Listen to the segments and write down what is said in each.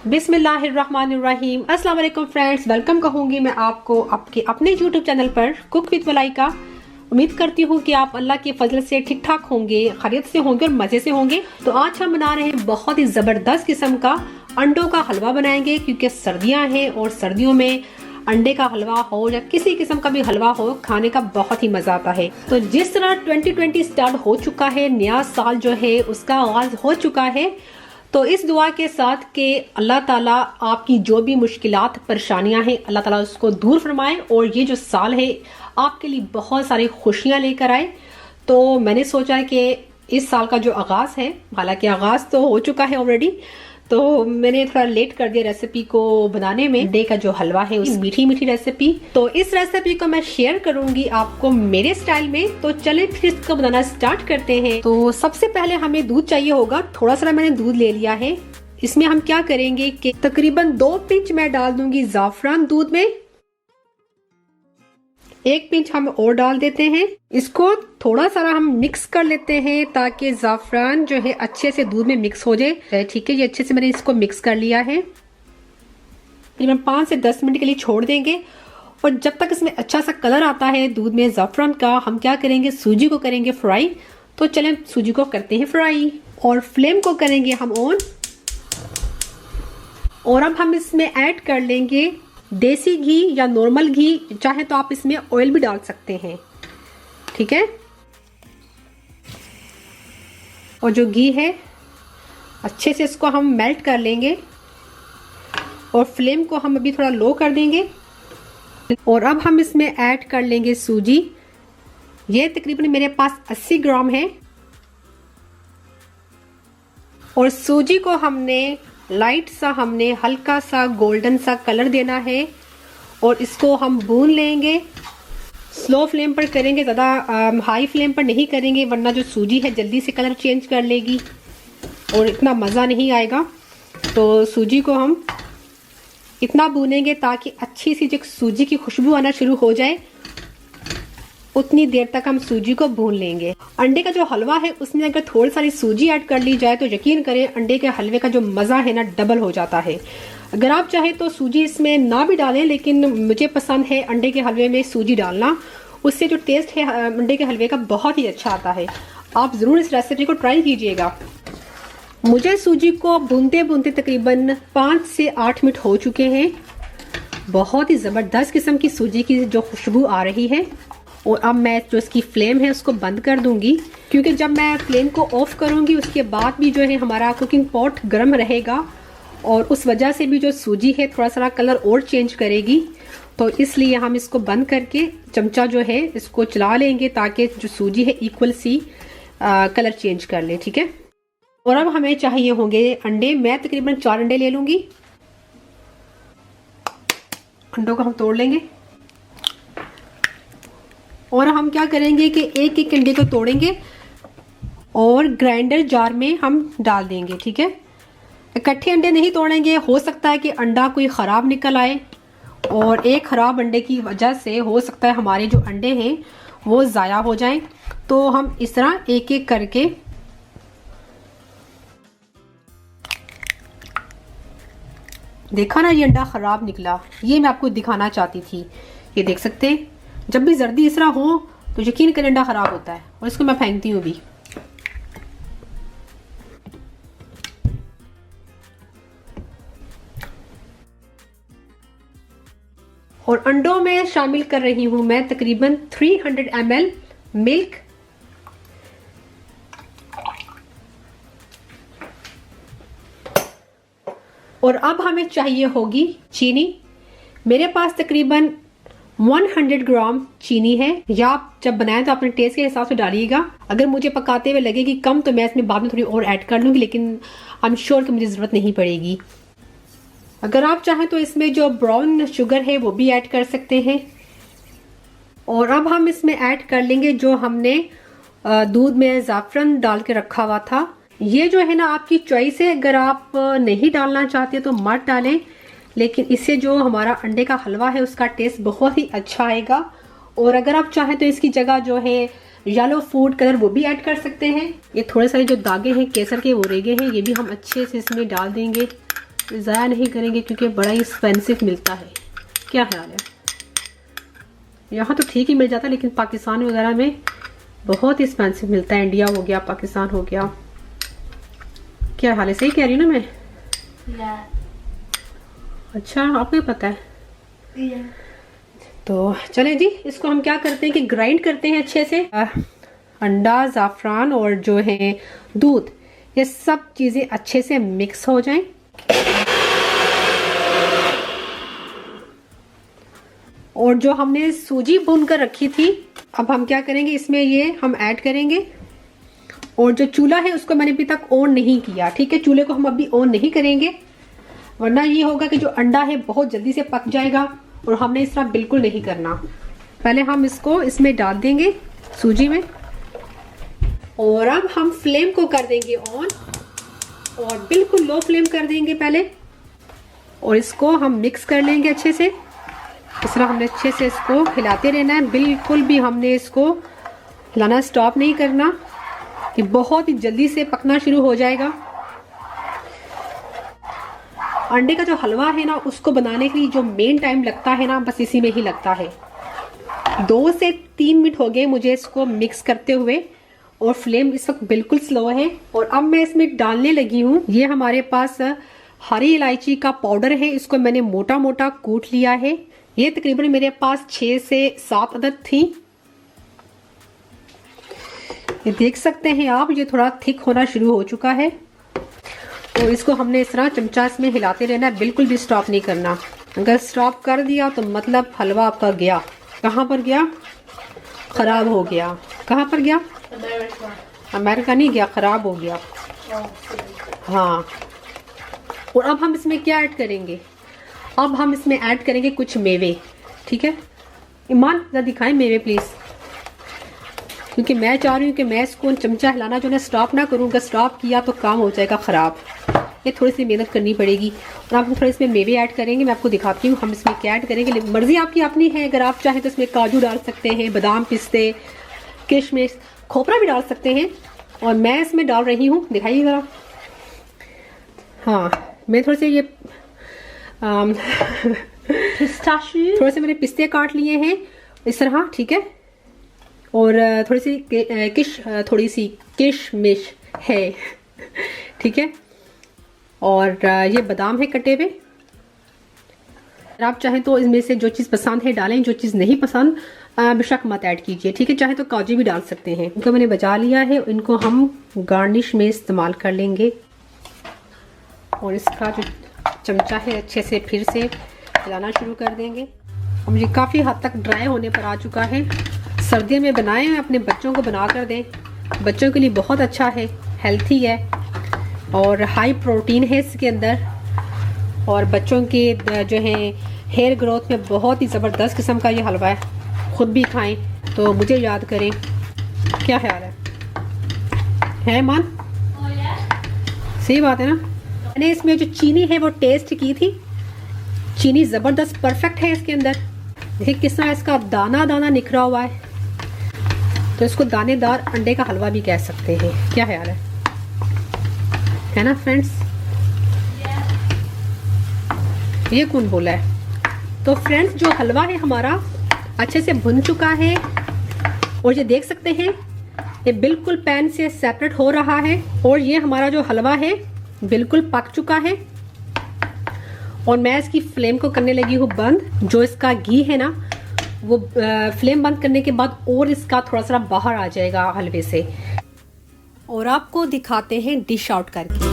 बिस्मिल्लाहिर्रहमानिर्रहीम। अस्सलाम वालेकुम फ्रेंड्स, वेलकम कहूँगी मैं आपको आपके अपने यूट्यूब चैनल पर कुक विद मलाइका। उम्मीद करती हूँ कि आप अल्लाह के फजल से ठीक ठाक होंगे, खैरियत से होंगे और मज़े से होंगे। तो आज हम बना रहे हैं बहुत ही ज़बरदस्त किस्म का अंडों का हलवा बनाएंगे, क्योंकि सर्दियाँ हैं और सर्दियों में अंडे का हलवा हो या किसी किस्म का भी हलवा हो, खाने का बहुत ही मजा आता है। तो जिस तरह 2020 स्टार्ट हो चुका है, नया साल जो है उसका आगाज हो चुका है, तो इस दुआ के साथ कि अल्लाह ताला आपकी जो भी मुश्किलात परेशानियां हैं अल्लाह ताला उसको दूर फरमाए और ये जो साल है आपके लिए बहुत सारी खुशियां लेकर आए। तो मैंने सोचा कि इस साल का जो आगाज है, हालांकि आगाज तो हो चुका है ऑलरेडी, तो मैंने थोड़ा लेट कर दिया रेसिपी को बनाने में। अंडे का जो हलवा है, उस मीठी मीठी रेसिपी, तो इस रेसिपी को मैं शेयर करूंगी आपको मेरे स्टाइल में। तो चले फिर इसको बनाना स्टार्ट करते हैं। तो सबसे पहले हमें दूध चाहिए होगा। थोड़ा सा मैंने दूध ले लिया है। इसमें हम क्या करेंगे कि तकरीबन 2 पिंच मैं डाल दूंगी जाफरान दूध में। 1 पिंच हम और डाल देते हैं। इसको थोड़ा सा हम मिक्स कर लेते हैं ताकि जाफरान जो है अच्छे से दूध में मिक्स हो जाए। ठीक है, ये अच्छे से मैंने इसको मिक्स कर लिया है। फिर हम 5 से 10 मिनट के लिए छोड़ देंगे और जब तक इसमें अच्छा सा कलर आता है दूध में जाफरान का, हम क्या करेंगे, सूजी को करेंगे फ्राई। तो चलें सूजी को करते हैं फ्राई और फ्लेम को करेंगे हम ऑन। और अब हम इसमें ऐड कर लेंगे देसी घी या नॉर्मल घी, चाहे तो आप इसमें ऑयल भी डाल सकते हैं। ठीक है, और जो घी है अच्छे से इसको हम मेल्ट कर लेंगे और फ्लेम को हम अभी थोड़ा लो कर देंगे। और अब हम इसमें ऐड कर लेंगे सूजी। ये तकरीबन मेरे पास 80 ग्राम है। और सूजी को हमने लाइट सा, हमने हल्का सा गोल्डन सा कलर देना है और इसको हम भून लेंगे। स्लो फ्लेम पर करेंगे, ज़्यादा हाई फ्लेम पर नहीं करेंगे, वरना जो सूजी है जल्दी से कलर चेंज कर लेगी और इतना मज़ा नहीं आएगा। तो सूजी को हम इतना भूनेंगे ताकि अच्छी सी जो सूजी की खुशबू आना शुरू हो जाए, उतनी देर तक हम सूजी को भून लेंगे। अंडे का जो हलवा है उसमें अगर थोड़ी सारी सूजी ऐड कर ली जाए तो यकीन करें अंडे के हलवे का जो मज़ा है ना, डबल हो जाता है। अगर आप चाहें तो सूजी इसमें ना भी डालें, लेकिन मुझे पसंद है अंडे के हलवे में सूजी डालना। उससे जो टेस्ट है अंडे के हलवे का बहुत ही अच्छा आता है। आप ज़रूर इस रेसिपी को ट्राई कीजिएगा। मुझे सूजी को भूनते भूनते तकरीबन 5 से 8 मिनट हो चुके हैं। बहुत ही ज़बरदस्त किस्म की सूजी की जो खुशबू आ रही है। और अब मैं जो इसकी फ्लेम है उसको बंद कर दूंगी, क्योंकि जब मैं फ्लेम को ऑफ करूंगी उसके बाद भी जो है हमारा कुकिंग पॉट गर्म रहेगा और उस वजह से भी जो सूजी है थोड़ा सा कलर और चेंज करेगी। तो इसलिए हम इसको बंद करके चमचा जो है इसको चला लेंगे ताकि जो सूजी है इक्वल सी कलर चेंज कर ले। ठीक है, और अब हमें चाहिए होंगे अंडे। मैं तकरीबन 4 अंडे ले लूंगी। अंडों को हम तोड़ लेंगे और हम क्या करेंगे कि एक एक अंडे को तोड़ेंगे और ग्राइंडर जार में हम डाल देंगे। ठीक है, इकट्ठे अंडे नहीं तोड़ेंगे, हो सकता है कि अंडा कोई ख़राब निकल आए और एक ख़राब अंडे की वजह से हो सकता है हमारे जो अंडे हैं वो ज़ाया हो जाएं। तो हम इस तरह एक एक करके देखा ना, ये अंडा ख़राब निकला, ये मैं आपको दिखाना चाहती थी। ये देख सकते हैं, जब भी जर्दी इस तरह हो तो यकीन करें अंडा खराब होता है। और इसको मैं फेंकती हूँ भी। और अंडों में शामिल कर रही हूं मैं तकरीबन 300 ml मिल्क। और अब हमें चाहिए होगी चीनी। मेरे पास तकरीबन 100 ग्राम चीनी है, या आप जब बनाएं तो अपने टेस्ट के हिसाब से डालिएगा। अगर मुझे पकाते हुए लगेगी कम तो मैं इसमें बाद में थोड़ी और ऐड कर लूँगी, लेकिन आई एम श्योर कि मुझे ज़रूरत नहीं पड़ेगी। अगर आप चाहें तो इसमें जो ब्राउन शुगर है वो भी ऐड कर सकते हैं। और अब हम इसमें ऐड कर लेंगे जो हमने दूध में ज़ाफ़रान डाल के रखा हुआ था। ये जो है ना आपकी चॉइस है, अगर आप नहीं डालना चाहते तो मत डालें, लेकिन इससे जो हमारा अंडे का हलवा है उसका टेस्ट बहुत ही अच्छा आएगा। और अगर आप चाहें तो इसकी जगह जो है येलो फूड कलर वो भी ऐड कर सकते हैं। ये थोड़े सारे जो दागे हैं केसर के वो रह गए हैं, ये भी हम अच्छे से इसमें डाल देंगे ज़ाया नहीं करेंगे क्योंकि बड़ा ही एक्सपेंसिव मिलता है। क्या ख्याल है? यहाँ तो ठीक ही मिल जाता है लेकिन पाकिस्तान वगैरह में बहुत ही एक्सपेंसिव मिलता है। इंडिया हो गया, पाकिस्तान हो गया। क्या हाल है? सही कह रही हूँ ना मैं? अच्छा, आपको पता है? तो चलें जी, इसको हम क्या करते हैं कि ग्राइंड करते हैं अच्छे से। अंडा, ज़ाफ़रान और जो है दूध, ये सब चीज़ें अच्छे से मिक्स हो जाएं। और जो हमने सूजी भून कर रखी थी, अब हम क्या करेंगे, इसमें ये हम ऐड करेंगे। और जो चूल्हा है उसको मैंने अभी तक ऑन नहीं किया, ठीक है? चूल्हे को हम अभी ऑन नहीं करेंगे वरना ये होगा कि जो अंडा है बहुत जल्दी से पक जाएगा और हमने इस तरह बिल्कुल नहीं करना। पहले हम इसको इसमें डाल देंगे सूजी में और अब हम फ्लेम को कर देंगे ऑन और बिल्कुल लो फ्लेम कर देंगे पहले। और इसको हम मिक्स कर लेंगे अच्छे से। इस तरह हमने अच्छे से इसको हिलाते रहना है, बिल्कुल भी हमने इसको हिलाना स्टॉप नहीं करना कि बहुत ही जल्दी से पकना शुरू हो जाएगा। अंडे का जो हलवा है ना, उसको बनाने के लिए जो मेन टाइम लगता है ना, बस इसी में ही लगता है। 2 से 3 मिनट हो गए मुझे इसको मिक्स करते हुए और फ्लेम इस वक्त बिल्कुल स्लो है। और अब मैं इसमें डालने लगी हूँ, ये हमारे पास हरी इलायची का पाउडर है, इसको मैंने मोटा मोटा कूट लिया है। ये तकरीबन मेरे पास 6 से 7 अदद थी। ये देख सकते हैं आप, ये थोड़ा थिक होना शुरू हो चुका है। और इसको हमने इस तरह चमचा इसमें हिलाते रहना है, बिल्कुल भी स्टॉप नहीं करना। अगर स्टॉप कर दिया तो मतलब हलवा आपका गया। कहाँ पर गया? खराब हो गया। कहाँ पर गया? अमेरिका नहीं गया, खराब हो गया। हाँ। और अब हम इसमें क्या ऐड करेंगे? अब हम इसमें ऐड करेंगे कुछ मेवे, ठीक है? ईमान जरा दिखाएं मेवे प्लीज, क्योंकि मैं चाह रही हूँ कि मैं इसको चमचा हिलाना जो है स्टॉप ना करूँ। अगर स्टॉप किया तो काम हो जाएगा ख़राब। ये थोड़ी सी मेहनत करनी पड़ेगी। और आप थोड़ा इसमें मेवे ऐड करेंगे, मैं आपको दिखाती हूँ हम इसमें क्या ऐड करेंगे। मर्जी आपकी अपनी है, अगर आप चाहें तो इसमें काजू डाल सकते हैं, बादाम, पिस्ते, किशमिश, खोपरा भी डाल सकते हैं। और मैं इसमें डाल रही हूँ, दिखाइए ज़रा। हाँ, मैं थोड़े से ये थोड़े से मैंने पिस्ते काट लिए हैं इस तरह, ठीक है? और थोड़ी सी किशमिश है, ठीक है? और ये बादाम है कटे हुए। अगर आप चाहें तो इसमें से जो चीज़ पसंद है डालें, जो चीज़ नहीं पसंद बेशक मत ऐड कीजिए, ठीक है? चाहे तो काजू भी डाल सकते हैं। इनको मैंने बचा लिया है, इनको हम गार्निश में इस्तेमाल कर लेंगे। और इसका जो चमचा है अच्छे से फिर से हिलाना शुरू कर देंगे। अब ये काफ़ी हद तक ड्राई होने पर आ चुका है। सर्दियों में बनाएं, अपने बच्चों को बना कर दें, बच्चों के लिए बहुत अच्छा है, हेल्थी है और हाई प्रोटीन है इसके अंदर। और बच्चों के जो है हेयर ग्रोथ में बहुत ही ज़बरदस्त किस्म का ये हलवा है। खुद भी खाएं तो मुझे याद करें। क्या ख्याल है मान? सही बात है ना? मैंने इसमें जो चीनी है वो टेस्ट की थी, चीनी ज़बरदस्त परफेक्ट है इसके अंदर। देखिए किस तरह इसका दाना दाना निखरा हुआ है, तो इसको दानेदार अंडे का हलवा भी कह सकते हैं। क्या ख्याल है ना फ्रेंड्स? ये कौन बोला है? तो फ्रेंड्स, जो हलवा है हमारा अच्छे से भुन चुका है और ये देख सकते हैं ये बिल्कुल पैन से सेपरेट हो रहा है। और ये हमारा जो हलवा है बिल्कुल पक चुका है। और मैं इसकी फ्लेम को करने लगी हूँ बंद। जो इसका घी है ना, वो फ्लेम बंद करने के बाद और इसका थोड़ा सा बाहर आ जाएगा हलवे से। और आपको दिखाते हैं डिश आउट करके।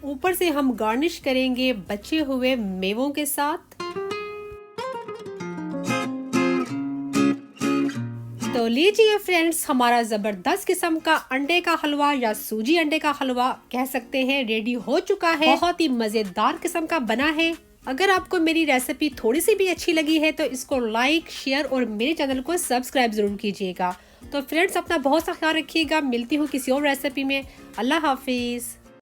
ऊपर से हम गार्निश करेंगे बचे हुए मेवों के साथ। तो लीजिए फ्रेंड्स, हमारा जबरदस्त किस्म का अंडे का हलवा या सूजी अंडे का हलवा कह सकते हैं रेडी हो चुका है। बहुत ही मजेदार किस्म का बना है। अगर आपको मेरी रेसिपी थोड़ी सी भी अच्छी लगी है तो इसको लाइक, शेयर और मेरे चैनल को सब्सक्राइब जरूर कीजिएगा। तो फ्रेंड्स, अपना बहुत सा ख्याल रखिएगा। मिलती हूँ किसी और रेसिपी में। अल्लाह हाफिज।